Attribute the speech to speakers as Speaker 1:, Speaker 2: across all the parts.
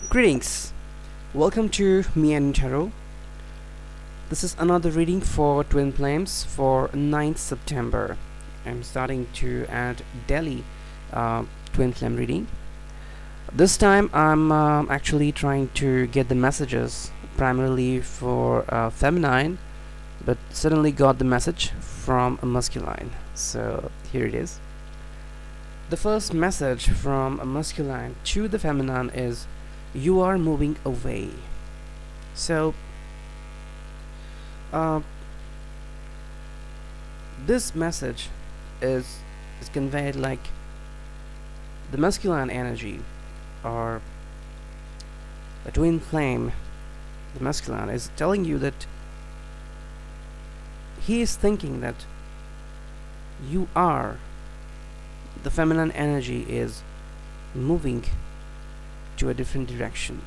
Speaker 1: Greetings, welcome to me and Tarot. This is another reading for Twin Flames for 9th September. I'm starting to add daily Twin Flame reading. This time I'm actually trying to get the messages primarily for feminine, but suddenly got the message from a masculine. So here it is. The first message from a masculine to the feminine is, you are moving away. So this message is conveyed like the masculine energy, or a twin flame. The masculine is telling you that he is thinking that you are, the feminine energy is moving to a different direction,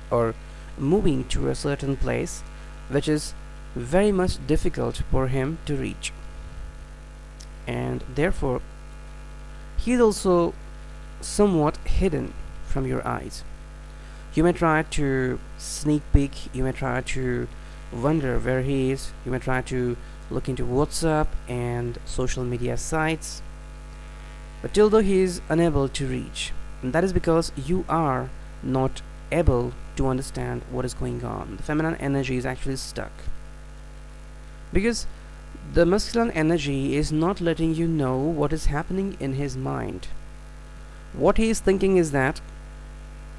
Speaker 1: or moving to a certain place which is very much difficult for him to reach, and therefore he is also somewhat hidden from your eyes. You may try to sneak peek, you may try to wonder where he is, you may try to look into WhatsApp and social media sites, but till though he is unable to reach, and that is because you are not able to understand what is going on. The feminine energy is actually stuck because the masculine energy is not letting you know what is happening in his mind. What he is thinking is that,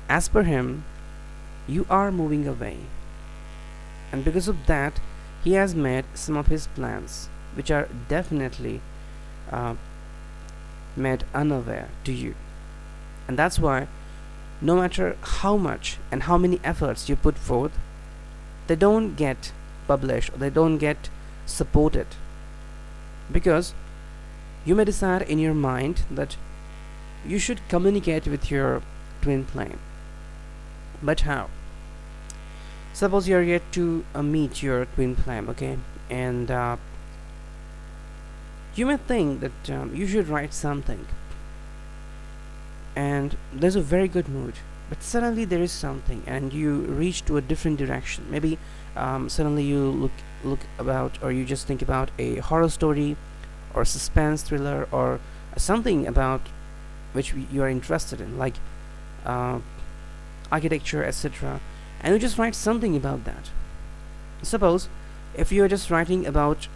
Speaker 1: as per him, you are moving away, and because of that he has made some of his plans which are definitely made unaware to you. And that's why no matter how much and how many efforts you put forth, they don't get published or they don't get supported, because you may decide in your mind that you should communicate with your twin flame. But how? Suppose you are yet to meet your twin flame, okay, and you may think that you should write something, and there's a very good mood, but suddenly there is something and you reach to a different direction. Maybe suddenly you look about, or you just think about a horror story or suspense thriller or something about which you are interested in, like architecture, etc., and you just write something about that. Suppose if you are just writing about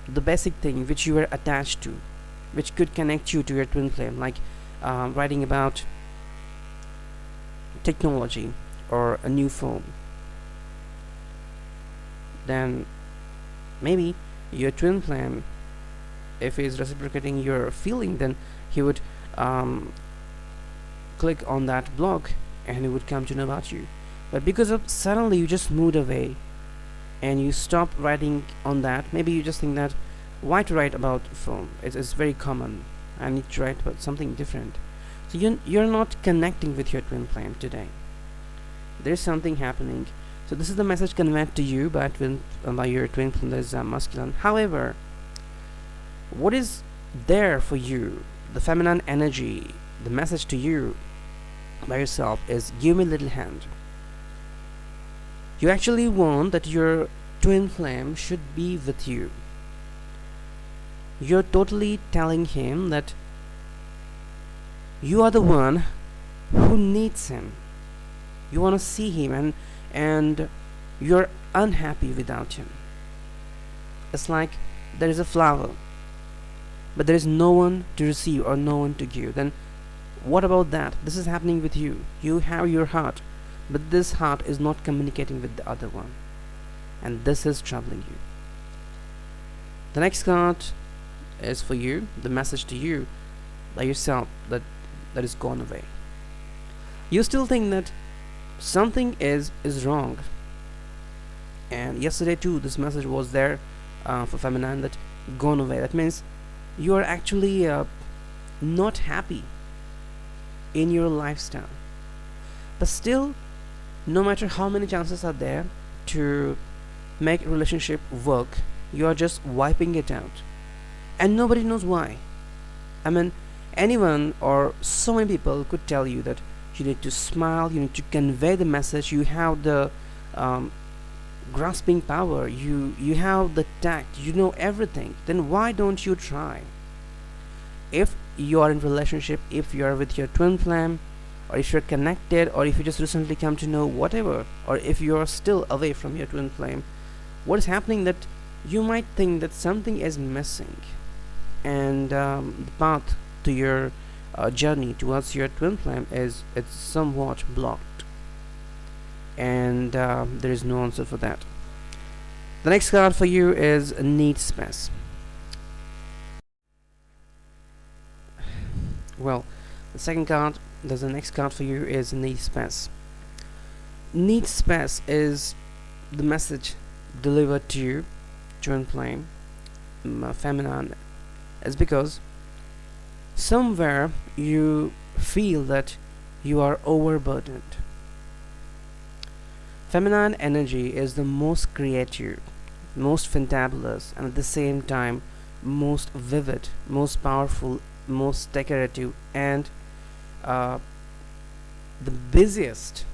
Speaker 1: the basic thing which you are attached to, which could connect you to your twin flame, like writing about technology or a new phone, then maybe your twin flame, if he is reciprocating your feeling, then he would click on that blog and he would come to know about you. But because of suddenly you just moved away and you stop writing on that, maybe you just think that, why to write about phone? It's very common. I need to write about something different. So you're not connecting with your twin flame today. There's something happening. So this is the message conveyed to you by your twin flame, that is masculine. However, what is there for you, the feminine energy, the message to you by yourself is, give me a little hand. You actually want that your twin flame should be with you. You're totally telling him that you are the one who needs him. You want to see him, and you're unhappy without him. It's like there is a flower, but there is no one to receive or no one to give. Then what about that? This is happening with you. You have your heart, but this heart is not communicating with the other one, and this is troubling you. The next card is for you, the message to you by yourself, that is gone away. You still think that something is wrong, and yesterday too this message was there for feminine, that gone away. That means you are actually not happy in your lifestyle, but still, no matter how many chances are there to make a relationship work, you are just wiping it out, and nobody knows why. I mean, anyone or so many people could tell you that you need to smile, you need to convey the message, you have the um, grasping power, you have the tact, you know everything, then why don't you try? If you are in relationship, if you are with your twin flame, or if you're connected, or if you just recently come to know, whatever, or if you are still away from your twin flame, what is happening that you might think that something is missing, and the path to your journey towards your twin flame is it's somewhat blocked, and there is no answer for that. The next card for you is need space. Well, the next card for you is need space. Need space is the message delivered to you, twin flame, feminine, is because somewhere you feel that you are overburdened. Feminine energy is the most creative, most fantabulous, and at the same time most vivid, most powerful, most decorative, and uh, the busiest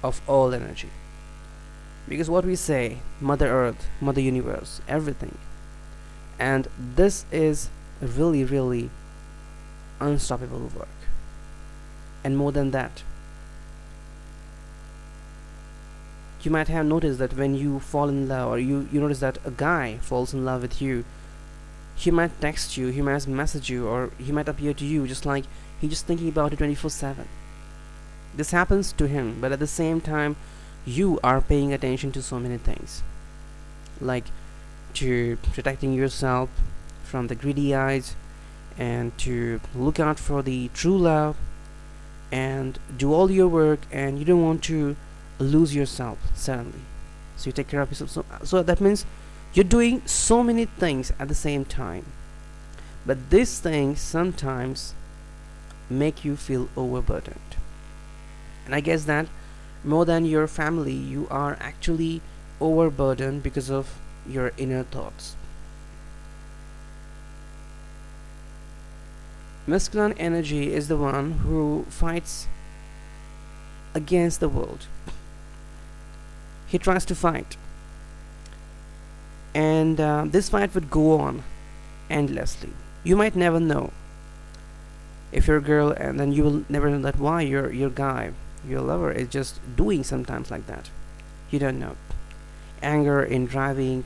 Speaker 1: of all energy. Because what we say, Mother Earth, Mother Universe, everything. And this is really, really unstoppable work. And more than that, you might have noticed that when you fall in love, or you notice that a guy falls in love with you, he might text you, he might message you, or he might appear to you just like he's just thinking about it 24/7. This happens to him, but at the same time, you are paying attention to so many things, like to protecting yourself from the greedy eyes, and to look out for the true love, and do all your work, and you don't want to lose yourself suddenly, so you take care of yourself. So that means you're doing so many things at the same time, but these things sometimes make you feel overburdened. And I guess that more than your family, you are actually overburdened because of your inner thoughts. Masculine energy is the one who fights against the world. He tries to fight, and this fight would go on endlessly. You might never know if you're a girl, and then you will never know that why your guy, your lover, is just doing sometimes like that. You don't know. Anger in driving,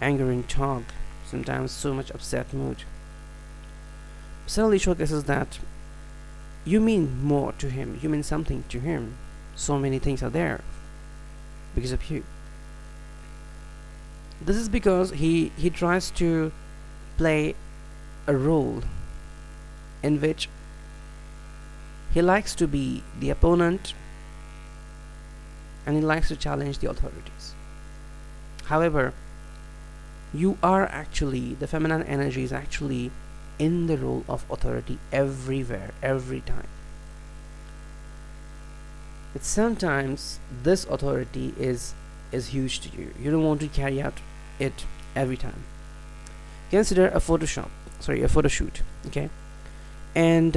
Speaker 1: anger in talk, sometimes so much upset mood. Suddenly showcases that you mean more to him, you mean something to him. So many things are there because of you. This is because he tries to play a role in which he likes to be the opponent, and he likes to challenge the authorities. However, you are actually, the feminine energy is actually in the role of authority everywhere, every time. But sometimes this authority is huge to you. You don't want to carry out it every time. Consider a photo shoot, okay? And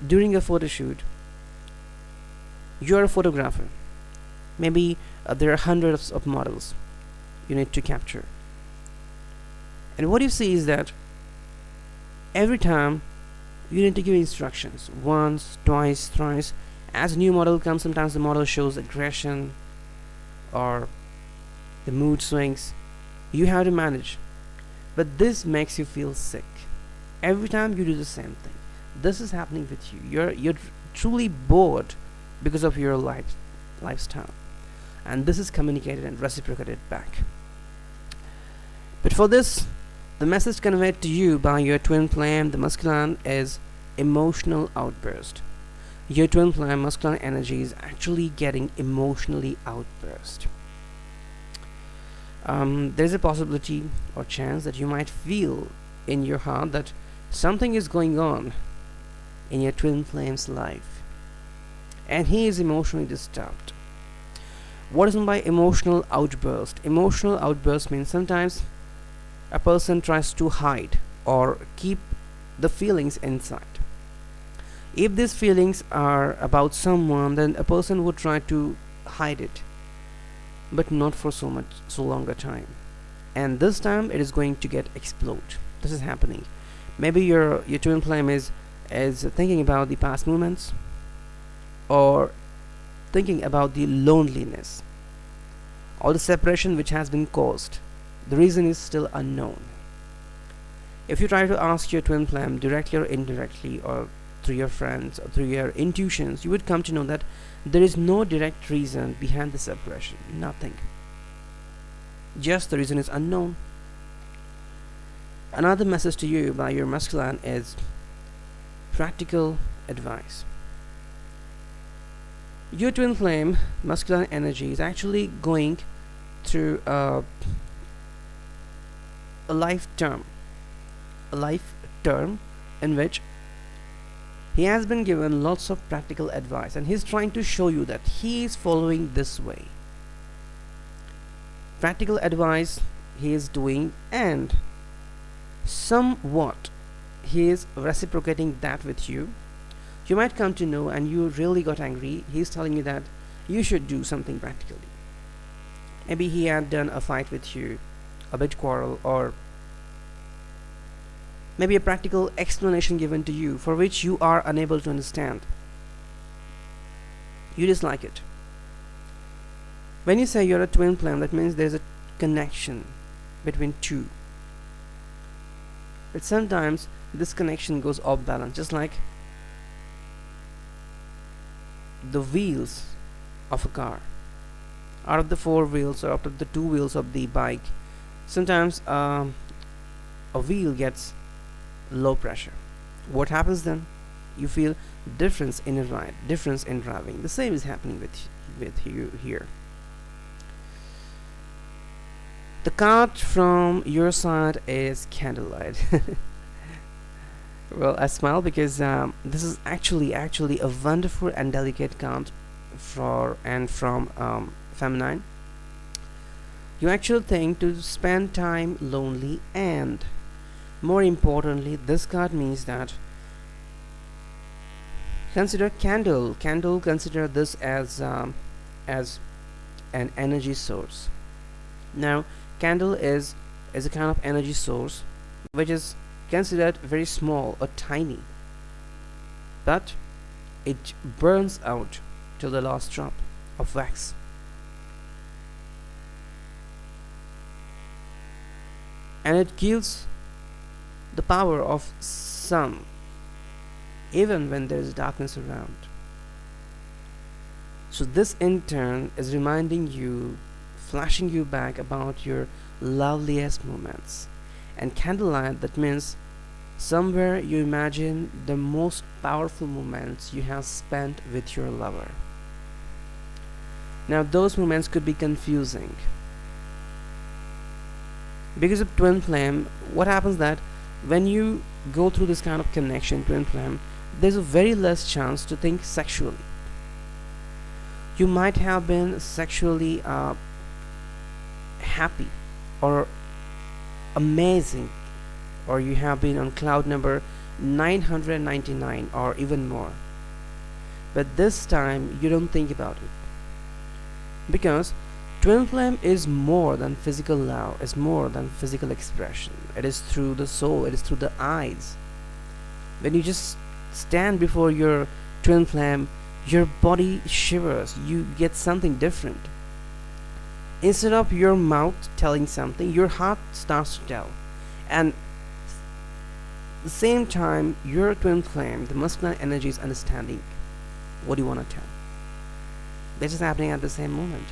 Speaker 1: during a photo shoot, you're a photographer. Maybe there are hundreds of models you need to capture. And what you see is that every time you need to give instructions, once, twice, thrice. As a new model comes, sometimes the model shows aggression or the mood swings. You have to manage, but this makes you feel sick every time you do the same thing. This is happening with you. You're truly bored because of your lifestyle, and this is communicated and reciprocated back. But for this, the message conveyed to you by your twin flame, the masculine, is emotional outburst. Your twin flame masculine energy is actually getting emotionally outburst. There's a possibility or chance that you might feel in your heart that something is going on in your twin flame's life, and he is emotionally disturbed. What is meant by emotional outburst? Emotional outburst means sometimes a person tries to hide or keep the feelings inside. If these feelings are about someone, then a person would try to hide it, but not for so long a time. And this time it is going to get explode. This is happening. Maybe your twin flame is thinking about the past moments, or thinking about the loneliness or the separation which has been caused. The reason is still unknown. If you try to ask your twin flame directly or indirectly, or through your friends or through your intuitions, you would come to know that there is no direct reason behind the separation. Nothing. Just the reason is unknown. Another message to you by your masculine is practical advice. Your twin flame masculine energy is actually going through a life term in which he has been given lots of practical advice, and he's trying to show you that he is following this way. Practical advice he is doing, and somewhat he is reciprocating that with you. You might come to know, and you really got angry. He's telling you that you should do something practically. Maybe he had done a fight with you, a bit quarrel, or maybe a practical explanation given to you for which you are unable to understand. You dislike it. When you say you're a twin flame, that means there's a connection between two. But sometimes this connection goes off balance, just like the wheels of a car. Out of the four wheels, or out of the two wheels of the bike, sometimes a wheel gets low pressure. What happens then? You feel difference in a ride, difference in driving. The same is happening with you here. The card from your side is candlelight. Well, I smile because this is actually a wonderful and delicate card from feminine. You actually think to spend time lonely, and more importantly, this card means that consider candle. Consider this as an energy source. Now, candle is a kind of energy source which is considered very small or tiny, but it burns out till the last drop of wax. And it gives the power of sun even when there is darkness around. So this in turn is reminding you, flashing you back about your loveliest moments. And candlelight, that means somewhere you imagine the most powerful moments you have spent with your lover. Now those moments could be confusing. Because of twin flame, what happens that when you go through this kind of connection, twin flame, there's a very less chance to think sexually. You might have been sexually happy or amazing, or you have been on cloud number 999 or even more, but this time you don't think about it, because twin flame is more than physical love, is more than physical expression. It is through the soul, it is through the eyes. When you just stand before your twin flame, your body shivers, you get something different. Instead of your mouth telling something, your heart starts to tell. And at the same time, your twin flame, the masculine energy, is understanding what you want to tell. This is happening at the same moment.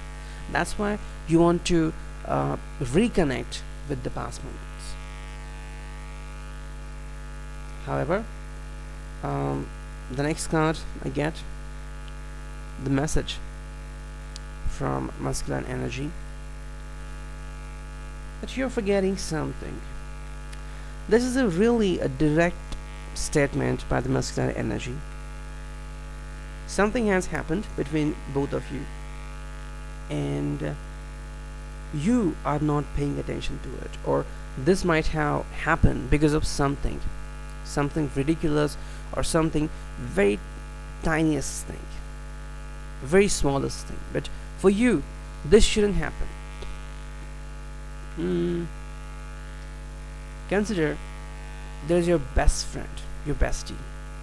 Speaker 1: That's why you want to reconnect with the past moments. However, the next card I get, the message from masculine energy, that you're forgetting something. This is a direct statement by the masculine energy. Something has happened between both of you, and you are not paying attention to it, or this might have happened because of something ridiculous or something very tiniest thing, very smallest thing. But for you, this shouldn't happen. Consider there's your best friend, your bestie.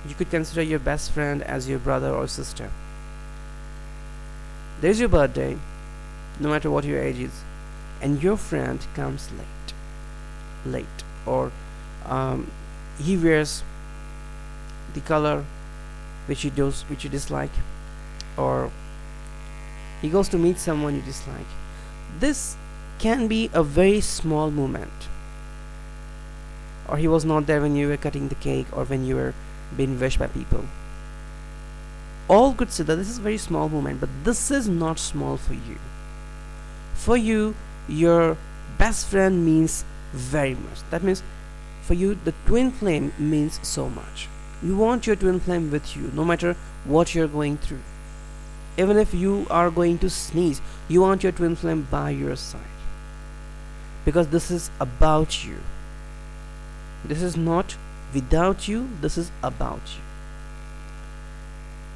Speaker 1: You could consider your best friend as your brother or sister. There's your birthday, no matter what your age is, and your friend comes late, or he wears the color which you dislike, or he goes to meet someone you dislike. This can be a very small moment. Or he was not there when you were cutting the cake, or when you were being wished by people. All could say that this is a very small moment, but this is not small for you. For you, your best friend means very much. That means for you, the twin flame means so much. You want your twin flame with you, no matter what you're going through. Even if you are going to sneeze, you want your twin flame by your side. Because this is about you. This is not without you, this is about you.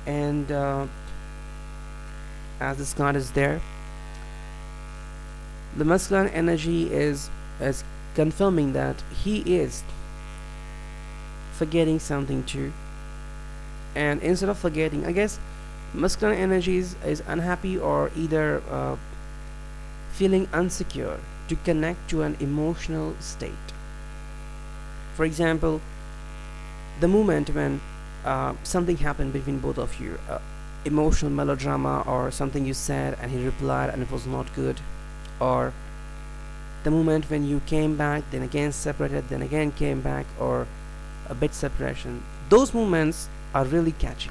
Speaker 1: And as this card is there, the masculine energy is confirming that he is forgetting something too. And instead of forgetting, I guess masculine energy is unhappy, or either feeling insecure to connect to an emotional state. For example, the moment when something happened between both of you, emotional melodrama, or something you said and he replied and it was not good, or the moment when you came back, then again separated, then again came back, or a bit separation. Those moments are really catchy.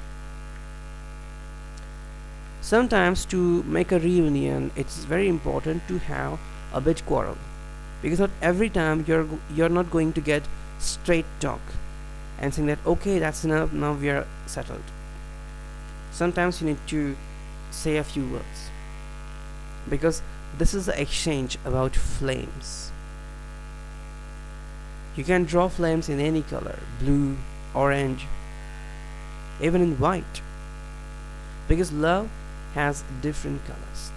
Speaker 1: Sometimes to make a reunion, it's very important to have a bit quarrel, because not every time you're not going to get straight talk and saying that okay, that's enough, now we are settled. Sometimes you need to say a few words, because this is the exchange about flames. You can draw flames in any color, blue, orange, even in white, because love has different colors.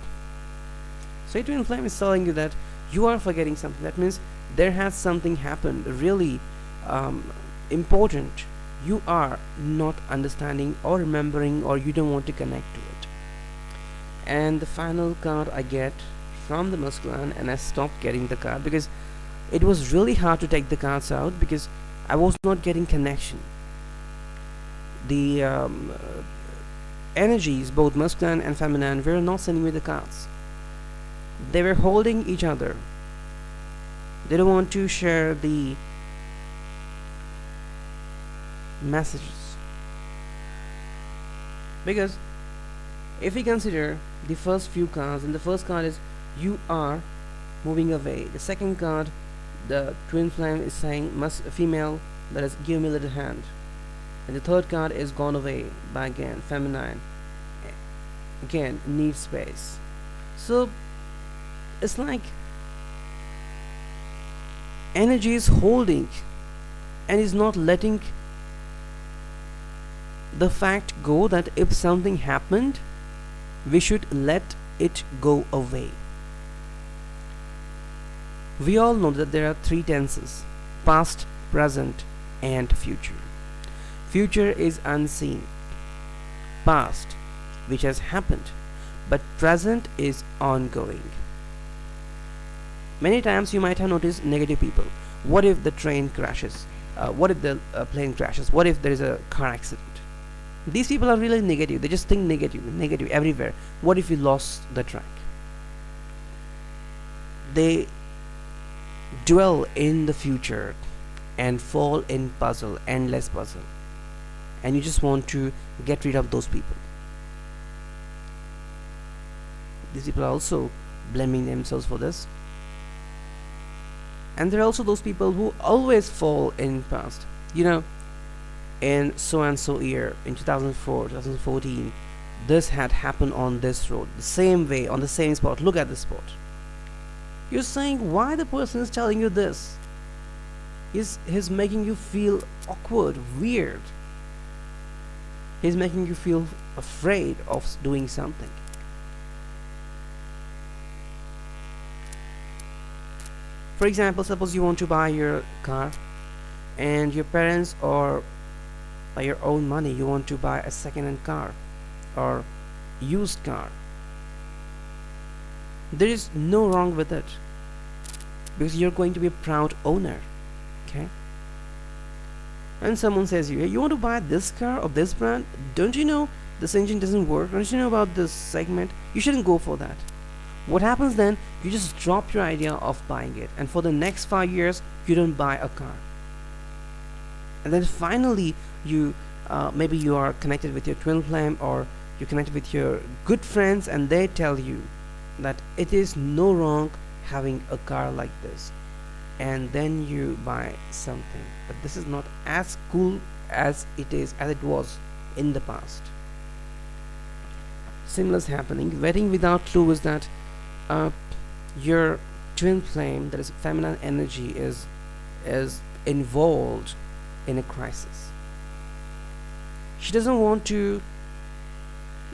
Speaker 1: So your twin flame is telling you that you are forgetting something. That means there has something happened really important. You are not understanding or remembering, or you don't want to connect to it. And the final card I get from the masculine, and I stopped getting the card because it was really hard to take the cards out, because I was not getting connection. The energies, both masculine and feminine, were not sending me the cards. They were holding each other. They don't want to share the messages. Because if we consider the first few cards, and the first card is you are moving away. The second card, the twin flame, is saying female, that is give me a little hand. And the third card is gone away by again feminine, again need space. So it's like energy is holding and is not letting the fact go that if something happened, we should let it go away. We all know that there are three tenses: past, present, and future. Future is unseen. Past, which has happened, but present is ongoing. Many times you might have noticed negative people. What if the train crashes? What if the plane crashes? What if there is a car accident? These people are really negative. They just think negative everywhere. What if you lost the track? They dwell in the future and fall in puzzle, endless puzzle. And you just want to get rid of those people. These people are also blaming themselves for this. And there are also those people who always fall in past. You know, in so and so year, in 2004, 2014, this had happened on this road, the same way, on the same spot. Look at this spot. You're saying, why the person is telling you this? He's making you feel awkward, weird. He's making you feel afraid of doing something. For example, suppose you want to buy your car, and your parents, or by your own money, you want to buy a second-hand car or used car. There is no wrong with it, because you're going to be a proud owner. Okay. And someone says you, hey, you want to buy this car of this brand, don't you know this engine doesn't work, don't you know about this segment, you shouldn't go for that. What happens then? You just drop your idea of buying it, and for the next 5 years you don't buy a car. And then finally you maybe you are connected with your twin flame, or you're connected with your good friends, and they tell you that it is no wrong having a car like this, and then you buy something, but this is not as cool as it was in the past. Similar is happening. Wedding without clue is that your twin flame, that is feminine energy, is involved in a crisis. She doesn't want to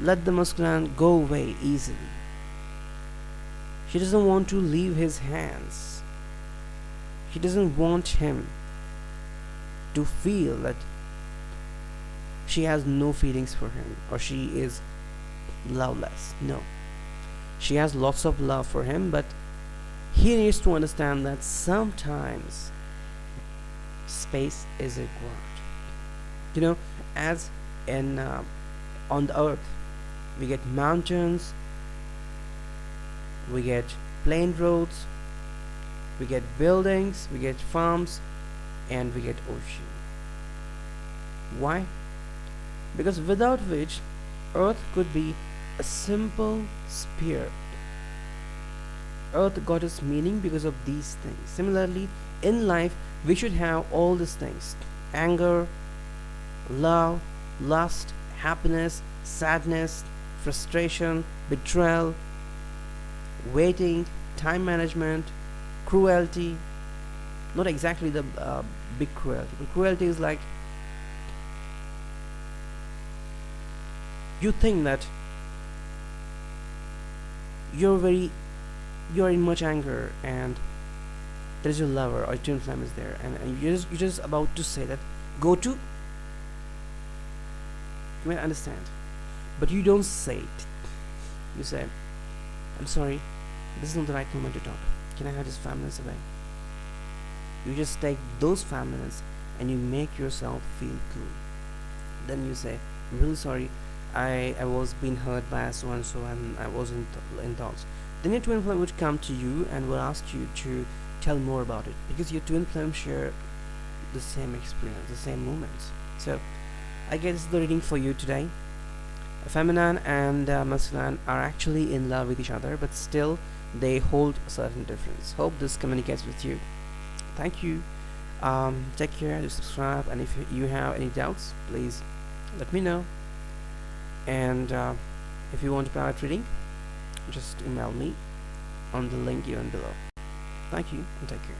Speaker 1: let the masculine go away easily. She doesn't want to leave his hands. She doesn't want him to feel that she has no feelings for him, or she is loveless. No. She has lots of love for him, but he needs to understand that sometimes space is required. You know, as in on the earth, we get mountains, we get plain roads, we get buildings, we get farms, and we get ocean. Why? Because without which earth could be a simple sphere. Earth got its meaning because of these things. Similarly, in life we should have all these things: anger, love, lust, happiness, sadness, frustration, betrayal, waiting, time management, cruelty. Not exactly the big cruelty, but cruelty is like you think that you're in much anger, and there's your lover or your twin flame is there, and you're just about to say that go to. You may understand, but you don't say it. You say, I'm sorry, this is not the right moment to talk. Can I have just 5 minutes away? You just take those 5 minutes and you make yourself feel cool. Then you say, I'm really sorry, I was being hurt by so and so, and I was in thoughts. Then your twin flame would come to you and will ask you to tell more about it, because your twin flame share the same experience, the same moments. So I guess the reading for you today. Feminine and masculine are actually in love with each other, but still they hold a certain difference. Hope this communicates with you. Thank you. Take care, do subscribe, and if you have any doubts, please let me know. And if you want a private reading, just email me on the link given below. Thank you, and take care.